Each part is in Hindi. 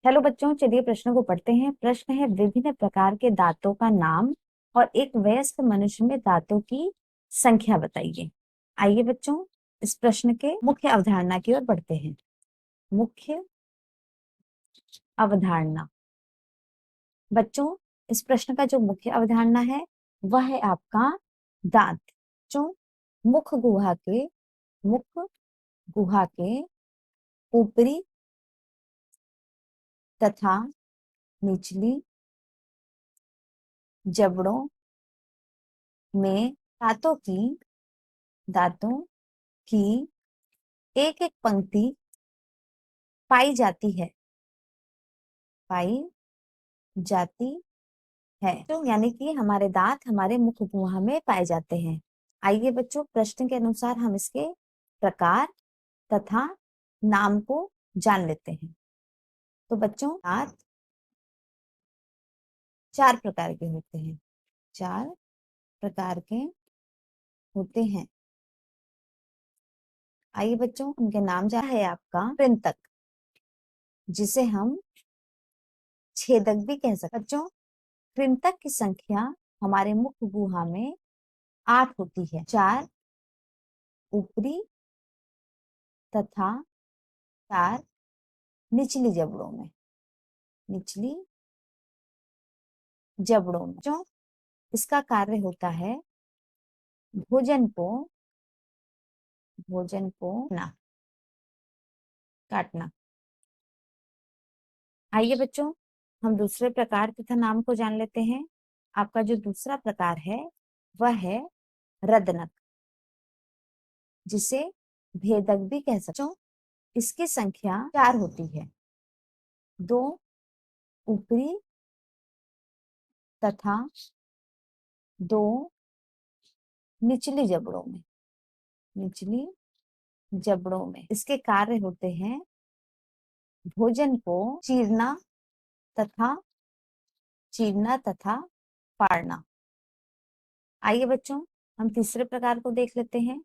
हेलो बच्चों, चलिए प्रश्न को पढ़ते हैं। प्रश्न है, विभिन्न प्रकार के दांतों का नाम और एक वयस्क मनुष्य में दांतों की संख्या बताइए। आइए बच्चों, इस प्रश्न के मुख्य अवधारणा की ओर बढ़ते हैं। मुख्य अवधारणा। बच्चों, इस प्रश्न का जो मुख्य अवधारणा है वह है आपका दांत। बच्चों, मुख गुहा के ऊपरी तथा निचली जबड़ों में दांतों की एक एक पंक्ति पाई जाती है तो यानी कि हमारे दांत हमारे मुख गुहा में पाए जाते हैं। आइए बच्चों, प्रश्न के अनुसार हम इसके प्रकार तथा नाम को जान लेते हैं। तो बच्चों, दांत चार प्रकार के होते हैं। चार प्रकार के होते हैं। आइए बच्चों, उनके नाम जान है आपका कृंतक, जिसे हम छेदक भी कह सकते हैं। बच्चों, कृंतक की संख्या हमारे मुख गुहा में 8 होती है। 4 ऊपरी तथा 4 निचली जबड़ों में। जो इसका कार्य होता है भोजन को ना काटना। आइए बच्चों, हम दूसरे प्रकार तथा नाम को जान लेते हैं। आपका जो दूसरा प्रकार है वह है रदनक, जिसे भेदक भी कह सकते हो। इसकी संख्या 4 होती है। 2 ऊपरी तथा 2 निचली जबड़ों में। इसके कार्य होते हैं भोजन को तथा चीरना तथा फाड़ना। आइए बच्चों, हम तीसरे प्रकार को देख लेते हैं।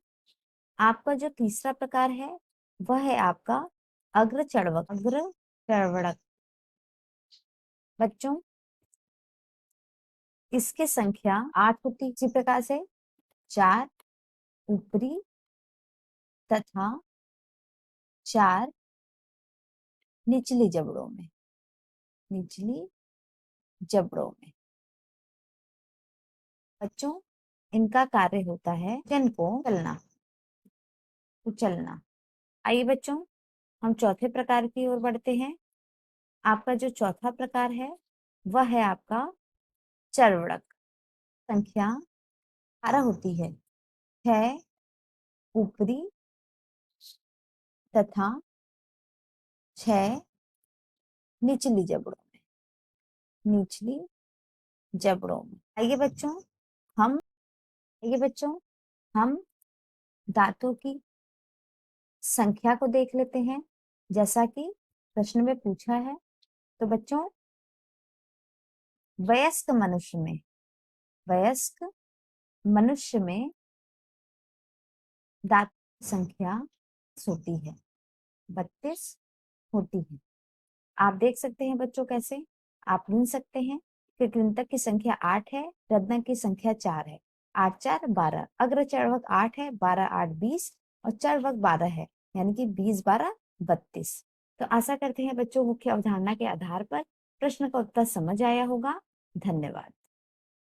आपका जो तीसरा प्रकार है वह है आपका अग्र चर्वणक। बच्चों, इसकी संख्या 8 होती। इसी प्रकार से 4 ऊपरी तथा 4 निचली जबड़ों में। बच्चों, इनका कार्य होता है जन को कुचलना। आइए बच्चों, हम चौथे प्रकार की ओर बढ़ते हैं। आपका जो चौथा प्रकार है वह है आपका चर्वणक। संख्या 18 होती है। 6 ऊपरी तथा 6 निचली जबड़ों में। हम आइए बच्चों, हम दांतों की संख्या को देख लेते हैं, जैसा कि प्रश्न में पूछा है। तो बच्चों, वयस्क मनुष्य में दांत की संख्या 32 होती है। आप देख सकते हैं बच्चों, कैसे आप गिन सकते हैं कि कृंतक की संख्या 8 है, रत्नक की संख्या 4 है। 8 4 12, अग्र चर्वक 8 है, 12 8 20 और चर्वक 12 है, यानी कि 20 12 32। तो आशा करते हैं बच्चों, मुख्य अवधारणा के आधार पर प्रश्न का उत्तर समझ आया होगा। धन्यवाद।